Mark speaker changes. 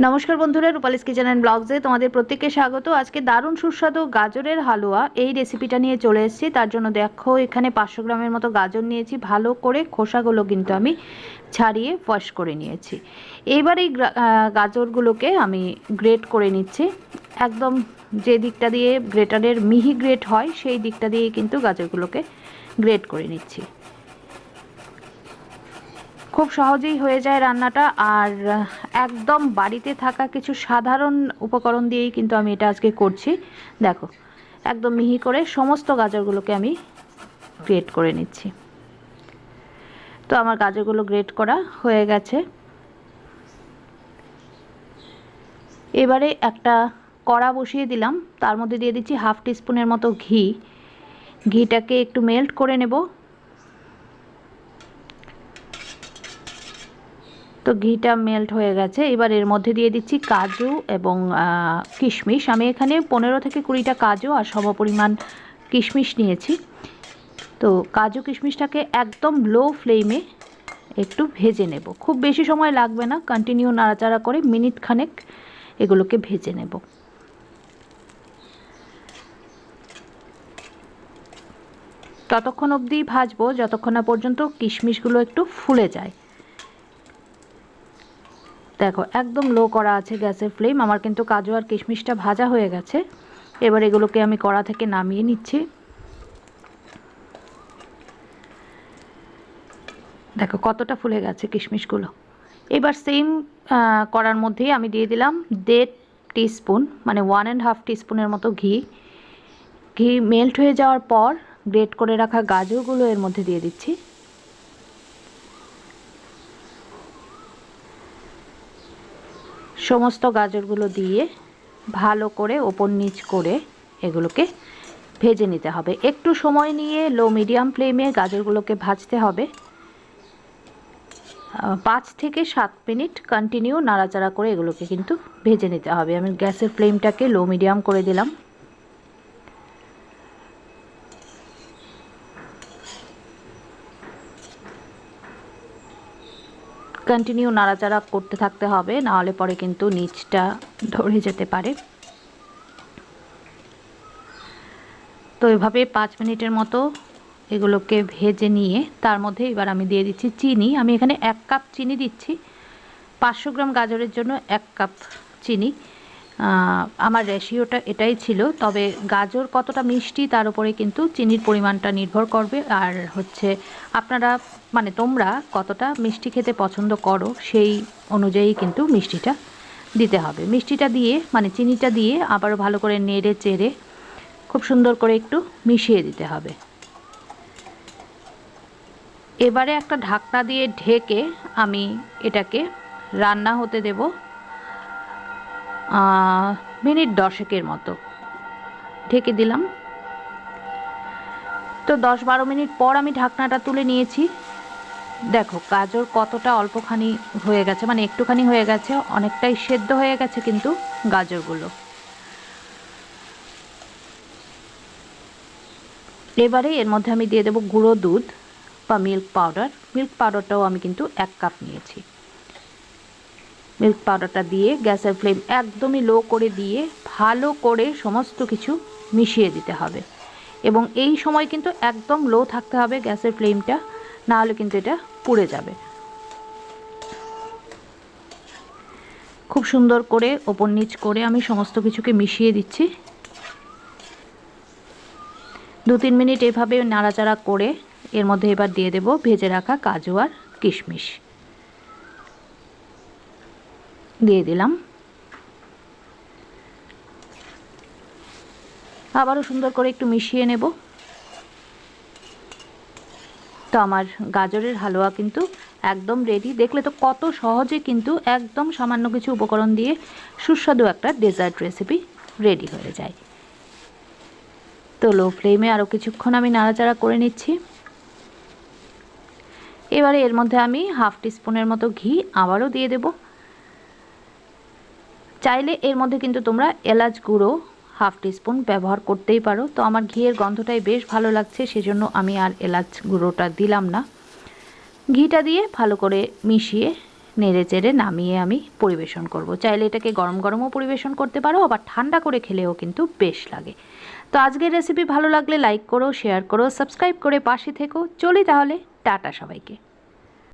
Speaker 1: নমস্কার বন্ধুরা, রূপালিস kitchen and ব্লগসে তোমাদের প্রত্যেককে স্বাগত। আজকে দারুণ সুস্বাদু গাজরের হালুয়া এই রেসিপিটা নিয়ে চলে এসেছি। তার জন্য দেখো এখানে 500 গ্রামের মতো গাজর নিয়েছি। ভালো করে খোসাগুলো কিন্তু আমি ছাড়িয়ে ওয়াশ করে নিয়েছি। এইবার এই গাজরগুলোকে আমি গ্রেট করে নিচ্ছি। একদম যে দিকটা দিয়ে গ্রেটারের মিহি গ্রেট হয় সেই দিকটা দিয়ে কিন্তু গাজরগুলোকে গ্রেট করে নিচ্ছি। খুব সহজেই হয়ে যায় রান্নাটা, আর একদম বাড়িতে থাকা কিছু সাধারণ উপকরণ দিয়েই কিন্তু আমি এটা আজকে করছি। দেখো একদম মিহি করে সমস্ত গাজরগুলোকে আমি গ্রেট করে নিচ্ছি। তো আমার গাজরগুলো গ্রেট করা হয়ে গেছে। এবারে একটা কড়া বসিয়ে দিলাম, তার মধ্যে দিয়ে দিচ্ছি হাফ টিস্পুনের মতো ঘি। ঘিটাকে একটু মেল্ট করে নেব। তো ঘিটা মেল্ট হয়ে গেছে। এবার এর মধ্যে দিয়ে দিচ্ছি কাজু এবং কিশমিশ। আমি এখানে 15 থেকে 20টা কাজু আর সমপরিমাণ কিশমিশ নিয়েছি। তো কাজু কিশমিশটাকে একদম লো ফ্লেমে একটু ভেজে নেব। খুব বেশি সময় লাগবে না, কন্টিনিউ নাড়াচাড়া করে মিনিট খানেক এগুলোকে ভেজে নেব। ততক্ষণ অবধি ভাজবো যতক্ষণ না পর্যন্ত কিশমিশগুলো একটু ফুলে যায়। দেখো একদম লো করা আছে গ্যাসের ফ্লেম। আমার কিন্তু কাজু আর কিশমিশটা ভাজা হয়ে গেছে। এবার এগুলোকে আমি কড়া থেকে নামিয়ে নিচ্ছি। দেখো কতটা ফুলে গেছে কিশমিশগুলো। এবার সেম কড়ার মধ্যেই আমি দিয়ে দিলাম 1.5 টিস্পুন মানে 1.5 টিস্পুনের মতো ঘি। ঘি মেল্ট হয়ে যাওয়ার পর গ্রেট করে রাখা গাজরগুলো এর মধ্যে দিয়ে দিচ্ছি। সমস্ত গাজরগুলো দিয়ে ভালো করে ওপর নিচ করে এগুলোকে ভেজে নিতে হবে। একটু সময় নিয়ে লো মিডিয়াম ফ্লেমে গাজরগুলোকে ভাজতে হবে। 5 থেকে 7 মিনিট কন্টিনিউ নাড়াচাড়া করে এগুলোকে কিন্তু ভেজে নিতে হবে। আমি গ্যাসের ফ্লেমটাকে লো মিডিয়াম করে দিলাম। কন্টিনিউ নাড়াচাড়া করতে থাকতে হবে, নাহলে পরে কিন্তু নিচটা ধরে যেতে পারে। তো এভাবে 5 মিনিটের মতো এগুলোকে ভেজে নিয়ে তার মধ্যে এবার আমি দিয়ে দিচ্ছি চিনি। আমি এখানে 1 কাপ চিনি দিচ্ছি। 500 গ্রাম গাজরের জন্য 1 কাপ চিনি। আমার রেশিওটা এটাই ছিল, তবে গাজর কতটা মিষ্টি তার উপরে কিন্তু চিনির পরিমাণটা নির্ভর করবে। আর হচ্ছে আপনারা মানে তোমরা কতটা মিষ্টি খেতে পছন্দ করো সেই অনুযায়ী কিন্তু মিষ্টিটা দিতে হবে। মিষ্টিটা দিয়ে মানে চিনিটা দিয়ে আবারও ভালো করে নেড়ে চেড়ে খুব সুন্দর করে একটু মিশিয়ে দিতে হবে। এবারে একটা ঢাকনা দিয়ে ঢেকে আমি এটাকে রান্না হতে দেব মিনিট 10 মতো। ঢেকে দিলাম। তো 10-12 মিনিট পর আমি ঢাকনাটা তুলে নিয়েছি। দেখো গাজর কতটা অল্পখানি হয়ে গেছে, মানে একটুখানি হয়ে গেছে, অনেকটাই সেদ্ধ হয়ে গেছে কিন্তু গাজরগুলো। এবারে এর মধ্যে আমি দিয়ে দেবো গুঁড়ো দুধ বা মিল্ক পাউডার। মিল্ক পাউডারটাও আমি কিন্তু 1 কাপ নিয়েছি। মিল্ক পাউডারটা দিয়ে গ্যাসের ফ্লেম একদমই লো করে দিয়ে ভালো করে সমস্ত কিছু মিশিয়ে দিতে হবে। এবং এই সময় কিন্তু একদম লো থাকতে হবে গ্যাসের ফ্লেমটা, না হলে কিন্তু এটা পুড়ে যাবে। খুব সুন্দর করে ওপর নিচ করে আমি সমস্ত কিছুকে মিশিয়ে দিচ্ছি। 2-3 মিনিট এভাবে নাড়াচাড়া করে এর মধ্যে এবার দিয়ে দেব ভেজে রাখা কাজু আর কিশমিশ। দিয়ে দিলাম। আবারও সুন্দর করে একটু মিশিয়ে নেব। তো আমার গাজরের হালুয়া কিন্তু একদম রেডি। দেখলে তো কত সহজে কিন্তু একদম সামান্য কিছু উপকরণ দিয়ে সুস্বাদু একটা ডেজার্ট রেসিপি রেডি হয়ে যায়। তো লো ফ্লেমে আরও কিছুক্ষণ আমি নাড়াচাড়া করে নিচ্ছি। এবারে এর মধ্যে আমি হাফ টিস্পুনের মতো ঘি আবারও দিয়ে দেব। চাইলে এর মধ্যে কিন্তু তোমরা এলাচ গুঁড়ো হাফ টিস্পুন ব্যবহার করতেই পারো। তো আমার ঘিয়ের গন্ধটাই বেশ ভালো লাগছে, সেজন্য আমি আর এলাচ গুঁড়োটা দিলাম না। ঘিটা দিয়ে ভালো করে মিশিয়ে নেড়ে চেড়ে নামিয়ে আমি পরিবেশন করব। চাইলে এটাকে গরম গরমও পরিবেশন করতে পারো, আবার ঠান্ডা করে খেলেও কিন্তু বেশ লাগে। তো আজকের রেসিপি ভালো লাগলে লাইক করো, শেয়ার করো, সাবস্ক্রাইব করে পাশে থেকো। চলি তাহলে, টাটা সবাইকে।